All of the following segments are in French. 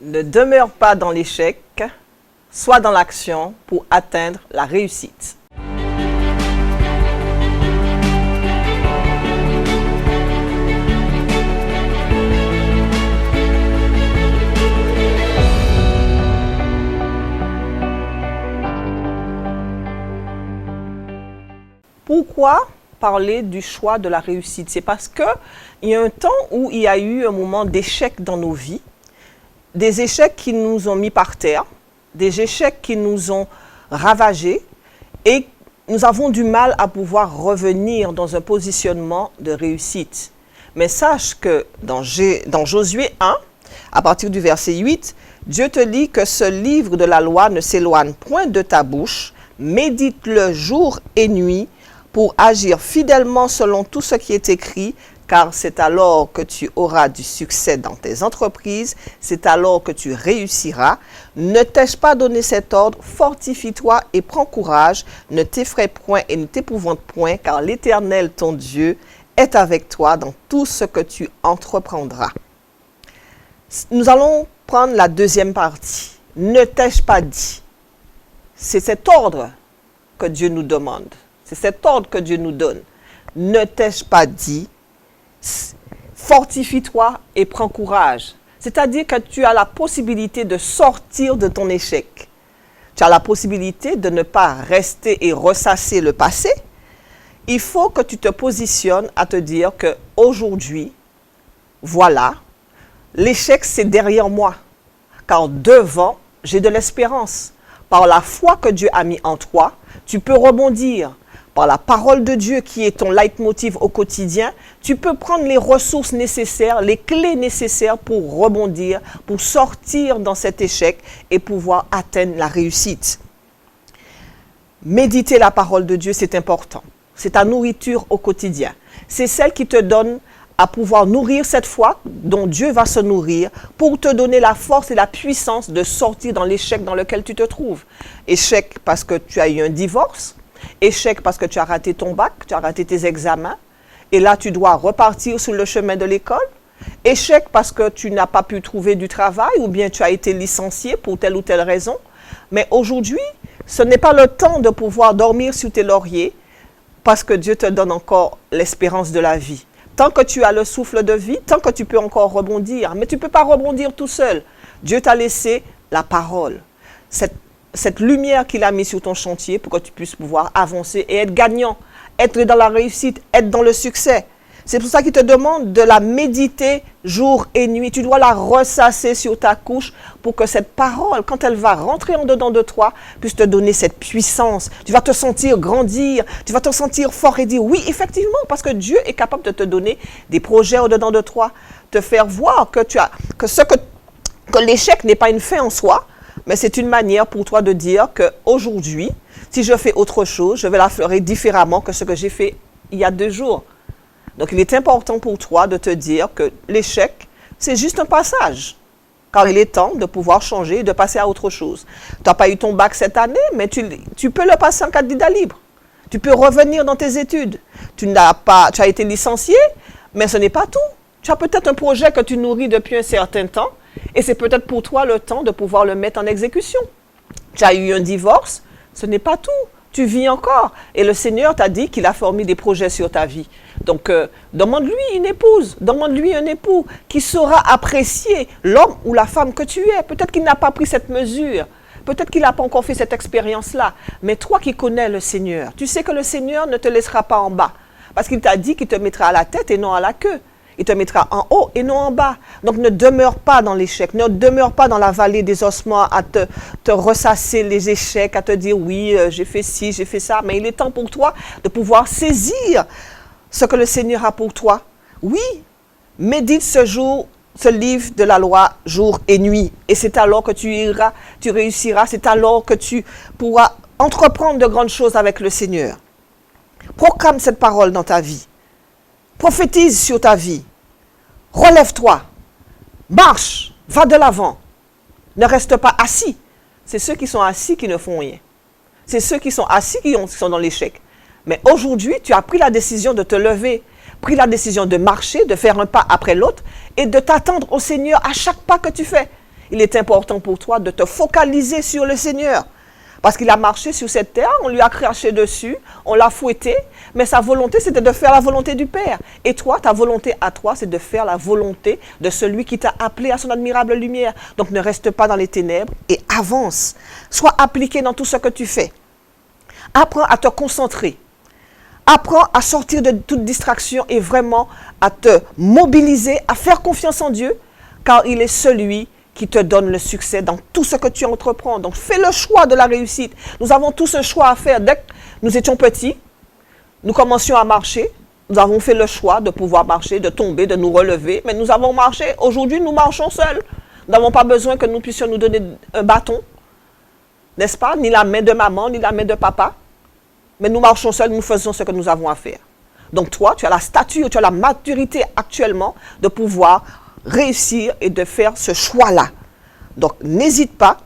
Ne demeure pas dans l'échec, sois dans l'action pour atteindre la réussite. Pourquoi parler du choix de la réussite? C'est parce qu'il y a un temps où il y a eu un moment d'échec dans nos vies, des échecs qui nous ont mis par terre, des échecs qui nous ont ravagés et nous avons du mal à pouvoir revenir dans un positionnement de réussite. Mais sache que dans Josué 1, à partir du verset 8, Dieu te dit que ce livre de la loi ne s'éloigne point de ta bouche, médite-le jour et nuit pour agir fidèlement selon tout ce qui est écrit, car c'est alors que tu auras du succès dans tes entreprises, c'est alors que tu réussiras. Ne t'ai-je pas donné cet ordre? Fortifie-toi et prends courage, ne t'effraie point et ne t'épouvante point, car l'Éternel, ton Dieu, est avec toi dans tout ce que tu entreprendras. Nous allons prendre la deuxième partie. Ne t'ai-je pas dit? C'est cet ordre que Dieu nous demande. C'est cet ordre que Dieu nous donne. Ne t'ai-je pas dit? Fortifie-toi et prends courage. C'est-à-dire que tu as la possibilité de sortir de ton échec. Tu as la possibilité de ne pas rester et ressasser le passé. Il faut que tu te positionnes à te dire qu'aujourd'hui, voilà, l'échec c'est derrière moi. Car devant, j'ai de l'espérance. Par la foi que Dieu a mis en toi, tu peux rebondir. Par la parole de Dieu qui est ton leitmotiv au quotidien, tu peux prendre les ressources nécessaires, les clés nécessaires pour rebondir, pour sortir dans cet échec et pouvoir atteindre la réussite. Méditer la parole de Dieu, c'est important. C'est ta nourriture au quotidien. C'est celle qui te donne à pouvoir nourrir cette foi dont Dieu va se nourrir pour te donner la force et la puissance de sortir dans l'échec dans lequel tu te trouves. Échec parce que tu as eu un divorce. Échec parce que tu as raté ton bac, tu as raté tes examens, et là tu dois repartir sur le chemin de l'école. Échec parce que tu n'as pas pu trouver du travail ou bien tu as été licencié pour telle ou telle raison. Mais aujourd'hui, ce n'est pas le temps de pouvoir dormir sur tes lauriers parce que Dieu te donne encore l'espérance de la vie. Tant que tu as le souffle de vie, tant que tu peux encore rebondir, mais tu ne peux pas rebondir tout seul. Dieu t'a laissé la parole. Cette lumière qu'il a mise sur ton chantier pour que tu puisses pouvoir avancer et être gagnant, être dans la réussite, être dans le succès. C'est pour ça qu'il te demande de la méditer jour et nuit. Tu dois la ressasser sur ta couche pour que cette parole, quand elle va rentrer en dedans de toi, puisse te donner cette puissance. Tu vas te sentir grandir, tu vas te sentir fort et dire oui, effectivement, parce que Dieu est capable de te donner des projets au dedans de toi, te faire voir que l'échec n'est pas une fin en soi, mais c'est une manière pour toi de dire qu'aujourd'hui, si je fais autre chose, je vais la faire différemment que ce que j'ai fait il y a 2 jours. Donc, il est important pour toi de te dire que l'échec, c'est juste un passage. Car il est temps de pouvoir changer et de passer à autre chose. Tu n'as pas eu ton bac cette année, mais tu peux le passer en candidat libre. Tu peux revenir dans tes études. Tu as été licencié, mais ce n'est pas tout. Tu as peut-être un projet que tu nourris depuis un certain temps. Et c'est peut-être pour toi le temps de pouvoir le mettre en exécution. Tu as eu un divorce, ce n'est pas tout. Tu vis encore. Et le Seigneur t'a dit qu'il a formé des projets sur ta vie. Donc, demande-lui une épouse, demande-lui un époux qui saura apprécier l'homme ou la femme que tu es. Peut-être qu'il n'a pas pris cette mesure. Peut-être qu'il n'a pas encore fait cette expérience-là. Mais toi qui connais le Seigneur, tu sais que le Seigneur ne te laissera pas en bas. Parce qu'il t'a dit qu'il te mettra à la tête et non à la queue. Il te mettra en haut et non en bas. Donc ne demeure pas dans l'échec, ne demeure pas dans la vallée des ossements à te ressasser les échecs, à te dire oui, j'ai fait ci, j'ai fait ça. Mais il est temps pour toi de pouvoir saisir ce que le Seigneur a pour toi. Oui, médite ce livre de la loi jour et nuit. Et c'est alors que tu réussiras, c'est alors que tu pourras entreprendre de grandes choses avec le Seigneur. Proclame cette parole dans ta vie. Prophétise sur ta vie. Relève-toi. Marche. Va de l'avant. Ne reste pas assis. C'est ceux qui sont assis qui ne font rien. C'est ceux qui sont assis qui sont dans l'échec. Mais aujourd'hui, tu as pris la décision de te lever, pris la décision de marcher, de faire un pas après l'autre et de t'attendre au Seigneur à chaque pas que tu fais. il est important pour toi de te focaliser sur le Seigneur. Parce qu'il a marché sur cette terre, on lui a craché dessus, on l'a fouetté, mais sa volonté, c'était de faire la volonté du Père. Et toi, ta volonté à toi, c'est de faire la volonté de celui qui t'a appelé à son admirable lumière. Donc ne reste pas dans les ténèbres et avance. Sois appliqué dans tout ce que tu fais. Apprends à te concentrer. Apprends à sortir de toute distraction et vraiment à te mobiliser, à faire confiance en Dieu, car il est celui qui te donne le succès dans tout ce que tu entreprends. Donc, fais le choix de la réussite. Nous avons tous un choix à faire. Dès que nous étions petits, nous commencions à marcher. Nous avons fait le choix de pouvoir marcher, de tomber, de nous relever. Mais nous avons marché. Aujourd'hui, nous marchons seuls. Nous n'avons pas besoin que nous puissions nous donner un bâton. N'est-ce pas? Ni la main de maman, ni la main de papa. Mais nous marchons seuls, nous faisons ce que nous avons à faire. Donc toi, tu as la stature, tu as la maturité actuellement de pouvoir réussir et de faire ce choix-là. Donc, n'hésite pas,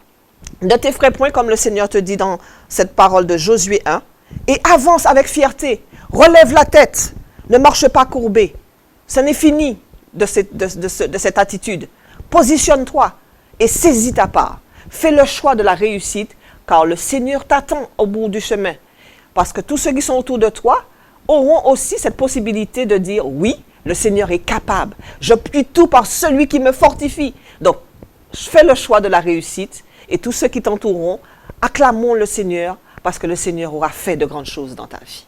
ne t'effraie point comme le Seigneur te dit dans cette parole de Josué 1, et avance avec fierté, relève la tête, ne marche pas courbé. Ce n'est fini de cette attitude. Positionne-toi et saisis ta part. Fais le choix de la réussite, car le Seigneur t'attend au bout du chemin. Parce que tous ceux qui sont autour de toi auront aussi cette possibilité de dire oui, le Seigneur est capable. Je puis tout par celui qui me fortifie. Donc, fais le choix de la réussite et tous ceux qui t'entoureront, acclamons le Seigneur parce que le Seigneur aura fait de grandes choses dans ta vie.